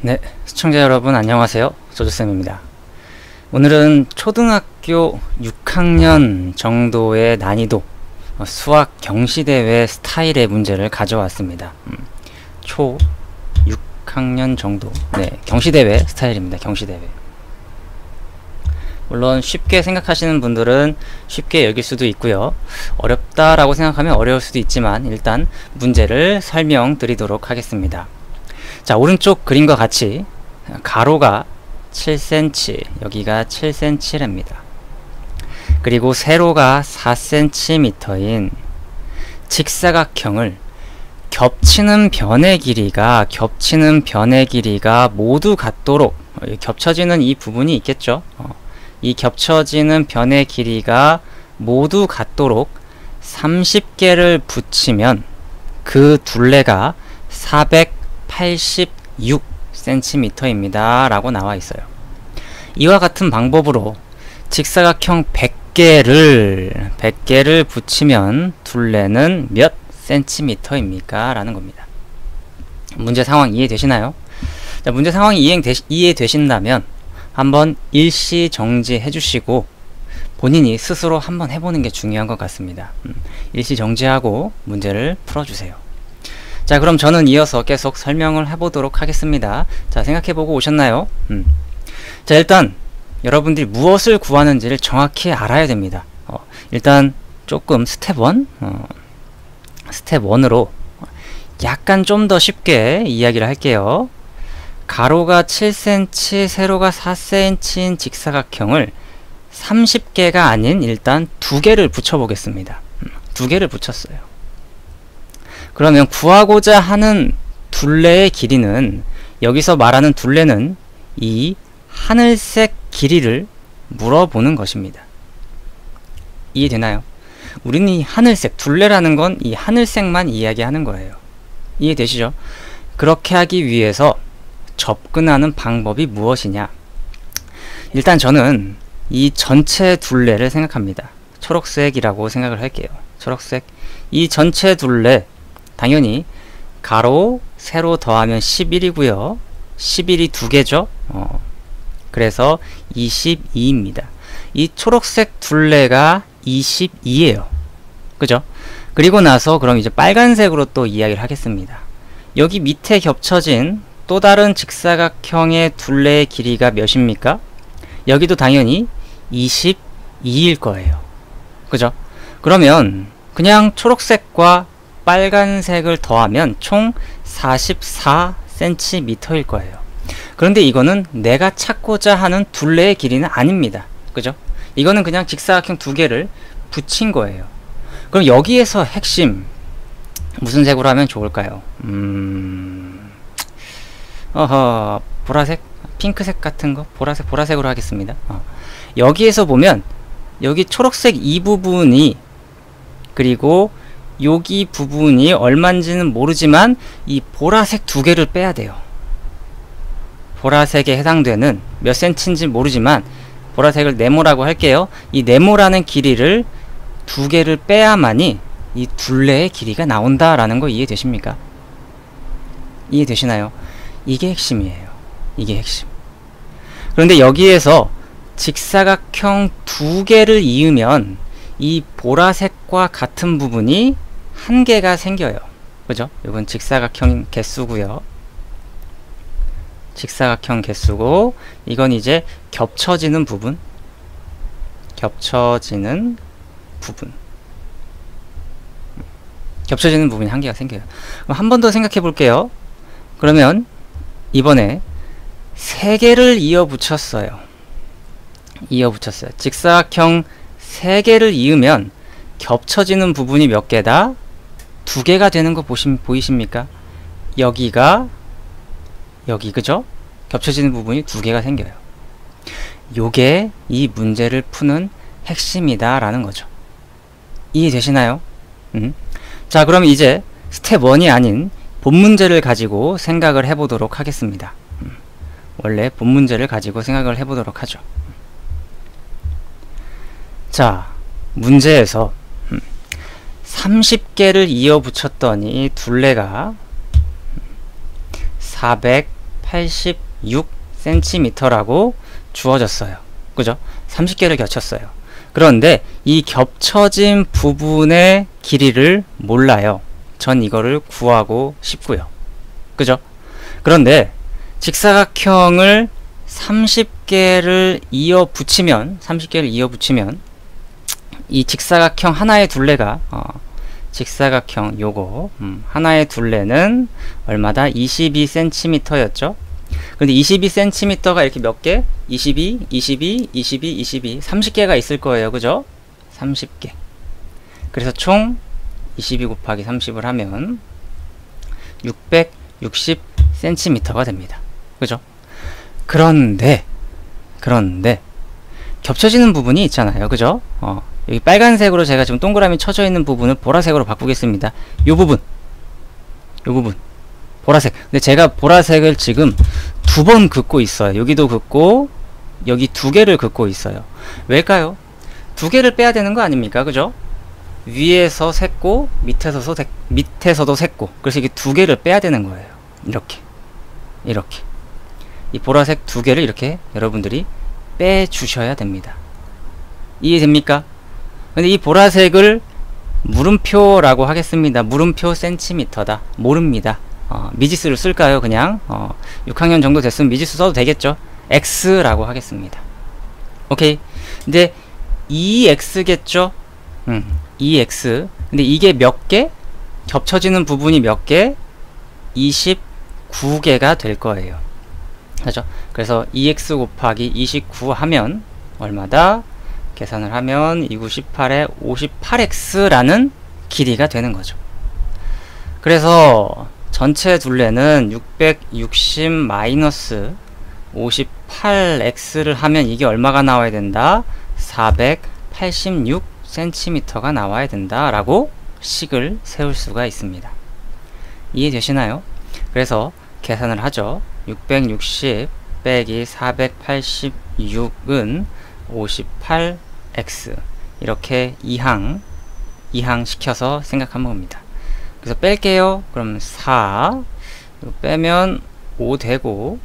네, 시청자 여러분 안녕하세요. 조조쌤입니다. 오늘은 초등학교 6학년 정도의 난이도 수학 경시대회 스타일의 문제를 가져왔습니다. 초 6학년 정도, 네, 경시대회 스타일입니다. 경시대회. 물론 쉽게 생각하시는 분들은 쉽게 여길 수도 있고요, 어렵다라고 생각하면 어려울 수도 있지만 일단 문제를 설명드리도록 하겠습니다. 자, 오른쪽 그림과 같이 가로가 7cm, 여기가 7cm랍니다. 그리고 세로가 4cm인 직사각형을 겹치는 변의 길이가 모두 같도록, 겹쳐지는 이 부분이 있겠죠. 이 겹쳐지는 변의 길이가 모두 같도록 30개를 붙이면 그 둘레가 486cm입니다 라고 나와 있어요. 이와 같은 방법으로 직사각형 100개를 붙이면 둘레는 몇 cm입니까? 라는 겁니다. 문제 상황 이해되시나요? 자, 문제 상황이 이해되신다면 한번 일시 정지해 주시고 본인이 스스로 한번 해보는 게 중요한 것 같습니다. 일시 정지하고 문제를 풀어주세요. 자, 그럼 저는 이어서 계속 설명을 해보도록 하겠습니다. 자, 생각해보고 오셨나요? 자, 일단 여러분들이 무엇을 구하는지를 정확히 알아야 됩니다. 일단 조금 스텝 1으로 약간 좀 더 쉽게 이야기를 할게요. 가로가 7cm, 세로가 4cm인 직사각형을 30개가 아닌 일단 2개를 붙여보겠습니다. 2개를 붙였어요. 그러면 구하고자 하는 둘레의 길이는, 여기서 말하는 둘레는 이 하늘색 길이를 물어보는 것입니다. 이해되나요? 우리는 이 하늘색, 둘레라는 건 이 하늘색만 이야기하는 거예요. 이해되시죠? 그렇게 하기 위해서 접근하는 방법이 무엇이냐? 일단 저는 이 전체 둘레를 생각합니다. 초록색이라고 생각을 할게요. 초록색. 이 전체 둘레, 당연히 가로, 세로 더하면 11이고요. 11이 2개죠. 그래서 22입니다. 이 초록색 둘레가 22예요. 그죠? 그리고 나서 그럼 이제 빨간색으로 또 이야기를 하겠습니다. 여기 밑에 겹쳐진 또 다른 직사각형의 둘레의 길이가 몇입니까? 여기도 당연히 22일 거예요. 그죠? 그러면 그냥 초록색과 빨간색을 더하면 총 44cm일 거예요. 그런데 이거는 내가 찾고자 하는 둘레의 길이는 아닙니다. 그죠? 이거는 그냥 직사각형 2개를 붙인 거예요. 그럼 여기에서 핵심 무슨 색으로 하면 좋을까요? 보라색? 핑크색 같은 거? 보라색으로 하겠습니다. 여기에서 보면 여기 초록색 이 부분이, 그리고 여기 부분이 얼마인지는 모르지만 이 보라색 2개를 빼야 돼요. 보라색에 해당되는 몇 센치인지 모르지만 보라색을 네모라고 할게요. 이 네모라는 길이를 2개를 빼야만이 이 둘레의 길이가 나온다라는 거 이해되십니까? 이해되시나요? 이게 핵심이에요. 이게 핵심. 그런데 여기에서 직사각형 2개를 이으면 이 보라색과 같은 부분이 1개가 생겨요. 그죠? 이건 직사각형 개수고요. 직사각형 개수고, 이건 이제 겹쳐지는 부분. 겹쳐지는 부분이 1개가 생겨요. 그럼 한 번 더 생각해 볼게요. 그러면 이번에 3개를 이어 붙였어요. 직사각형 3개를 이으면 겹쳐지는 부분이 몇 개다? 2개가 되는 거 보이십니까? 여기 그죠? 겹쳐지는 부분이 2개가 생겨요. 요게 이 문제를 푸는 핵심이다 라는 거죠. 이해되시나요? 자, 그럼 이제 스텝 1이 아닌 본 문제를 가지고 생각을 해보도록 하겠습니다. 원래 본 문제를 가지고 생각을 해보도록 하죠. 자, 문제에서 30개를 이어 붙였더니 둘레가 486cm라고 주어졌어요. 그죠? 30개를 겹쳤어요. 그런데 이 겹쳐진 부분의 길이를 몰라요. 전 이거를 구하고 싶고요. 그죠? 그런데 직사각형을 30개를 이어 붙이면 이 직사각형 하나의 둘레가 직사각형 요거 하나의 둘레는 얼마다? 22cm였죠? 근데 22cm가 이렇게 몇 개? 22, 22, 22, 22 30개가 있을 거예요. 그죠? 30개. 그래서 총 22 곱하기 30을 하면 660cm가 됩니다. 그죠? 그런데 겹쳐지는 부분이 있잖아요. 그죠? 여기 빨간색으로 제가 지금 동그라미 쳐져 있는 부분을 보라색으로 바꾸겠습니다. 요 부분 보라색. 근데 제가 보라색을 지금 2번 긋고 있어요. 여기도 긋고 여기 2개를 긋고 있어요. 왜일까요? 2개를 빼야 되는 거 아닙니까? 그죠? 위에서 샜고 밑에서도 샜고 그래서 이게 2개를 빼야 되는 거예요. 이렇게 이 보라색 2개를 이렇게 여러분들이 빼주셔야 됩니다. 이해됩니까? 근데 이 보라색을 물음표라고 하겠습니다. 물음표 센티미터다. 모릅니다. 미지수를 쓸까요? 그냥 6학년 정도 됐으면 미지수 써도 되겠죠? x라고 하겠습니다. 오케이. 근데 2x겠죠? 2x. 근데 이게 몇 개? 겹쳐지는 부분이 몇 개? 29개가 될 거예요. 그죠? 그래서 2x 곱하기 29 하면 얼마다? 계산을 하면 298에 58x라는 길이가 되는 거죠. 그래서 전체 둘레는 660 마이너스 58x를 하면 이게 얼마가 나와야 된다? 486cm가 나와야 된다 라고 식을 세울 수가 있습니다. 이해되시나요? 그래서 계산을 하죠. 660 빼기 486은 58x 이렇게 이항 시켜서 생각하는 겁니다. 그래서 뺄게요. 그럼 4 빼면 5 되고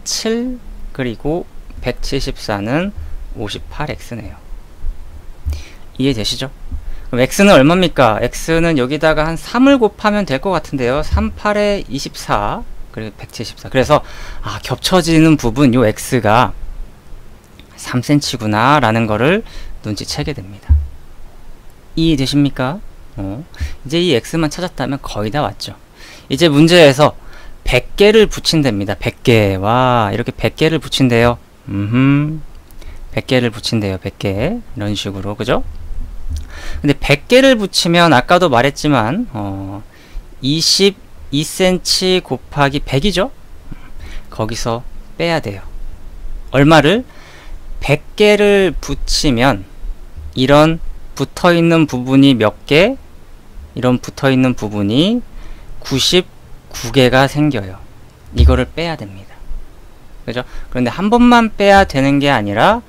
7 그리고 174는 58x네요. 이해되시죠? 그럼 x는 얼마입니까? x는 여기다가 한 3을 곱하면 될 것 같은데요. 38에 24 그리고 174. 그래서 겹쳐지는 부분 요 x가 3cm구나 라는 거를 눈치채게 됩니다. 이해되십니까? 이제 이 x만 찾았다면 거의 다 왔죠. 이제 문제에서 100개를 붙인답니다. 100개. 와, 이렇게 100개를 붙인대요. 100개를 붙인대요. 100개. 이런 식으로. 그죠? 근데 100개를 붙이면 아까도 말했지만 22cm 곱하기 100이죠? 거기서 빼야 돼요. 얼마를? 100개를 붙이면 이런 붙어있는 부분이 몇 개? 이런 붙어있는 부분이 99개가 생겨요. 이거를 빼야 됩니다. 그죠? 그런데 한 번만 빼야 되는 게 아니라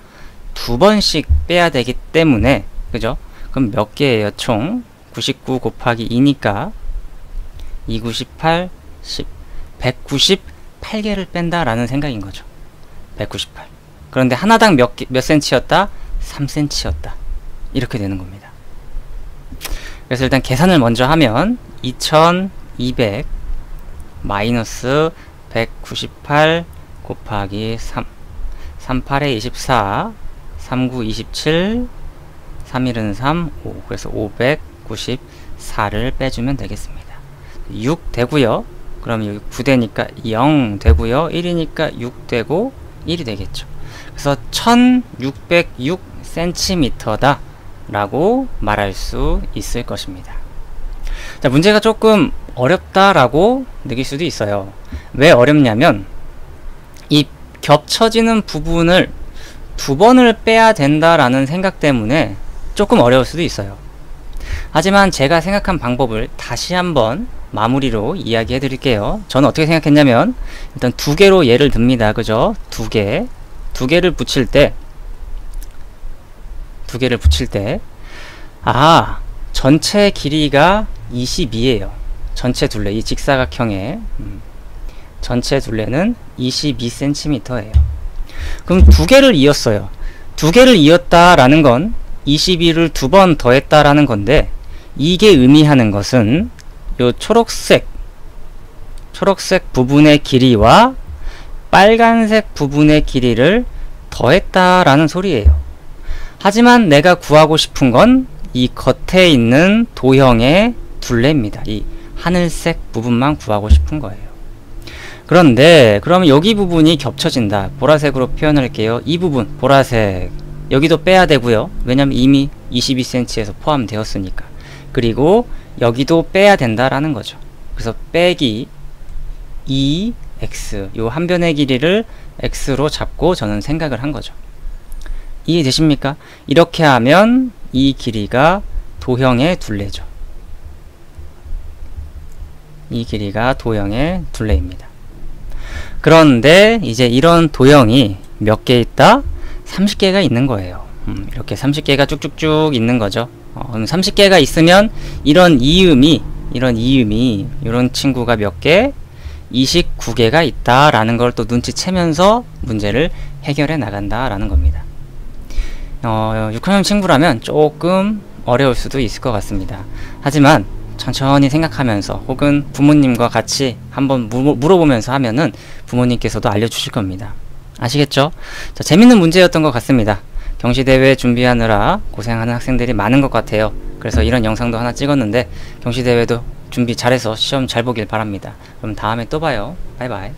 2번씩 빼야 되기 때문에 그죠? 그럼 몇 개예요? 총 99 곱하기 2니까 2, 98, 10 198개를 뺀다라는 생각인 거죠. 198. 그런데 하나당 몇 cm였다? 3cm였다. 이렇게 되는 겁니다. 그래서 일단 계산을 먼저 하면 2200 마이너스 198 곱하기 3 38에 24 39 27 31은 3 5 그래서 594를 빼주면 되겠습니다. 6 되고요. 그럼 여기 9 되니까 0 되고요. 1이니까 6 되고 1이 되겠죠. 그래서 1606cm다 라고 말할 수 있을 것입니다. 자, 문제가 조금 어렵다라고 느낄 수도 있어요. 왜 어렵냐면 이 겹쳐지는 부분을 2번을 빼야 된다라는 생각 때문에 조금 어려울 수도 있어요. 하지만 제가 생각한 방법을 다시 한번 마무리로 이야기해 드릴게요. 저는 어떻게 생각했냐면 일단 2개로 예를 듭니다. 그죠? 2개를 붙일 때 전체 길이가 22예요. 전체 둘레, 이 직사각형의 전체 둘레는 22cm예요. 그럼 두 개를 이었어요. 두 개를 이었다라는 건 22를 두 번 더했다라는 건데, 이게 의미하는 것은 요 초록색 부분의 길이와 빨간색 부분의 길이를 더했다라는 소리예요. 하지만 내가 구하고 싶은 건 이 겉에 있는 도형의 둘레입니다. 이 하늘색 부분만 구하고 싶은 거예요. 그런데 그럼 여기 부분이 겹쳐진다. 보라색으로 표현할게요. 이 부분 보라색 여기도 빼야 되고요. 왜냐면 이미 22cm에서 포함되었으니까. 그리고 여기도 빼야 된다라는 거죠. 그래서 빼기 2x, 요 한 변의 길이를 x로 잡고 저는 생각을 한 거죠. 이해되십니까? 이렇게 하면 이 길이가 도형의 둘레죠. 이 길이가 도형의 둘레입니다. 그런데 이제 이런 도형이 몇 개 있다? 30개가 있는 거예요. 이렇게 30개가 쭉쭉쭉 있는 거죠. 그럼 30개가 있으면 이런 이음이 이런 친구가 몇 개? 29개가 있다라는 걸 또 눈치채면서 문제를 해결해 나간다라는 겁니다. 6학년 친구라면 조금 어려울 수도 있을 것 같습니다. 하지만 천천히 생각하면서 혹은 부모님과 같이 한번 물어보면서 하면은 부모님께서도 알려주실 겁니다. 아시겠죠? 자, 재밌는 문제였던 것 같습니다. 경시대회 준비하느라 고생하는 학생들이 많은 것 같아요. 그래서 이런 영상도 하나 찍었는데 경시대회도 준비 잘해서 시험 잘 보길 바랍니다. 그럼 다음에 또 봐요. 바이바이.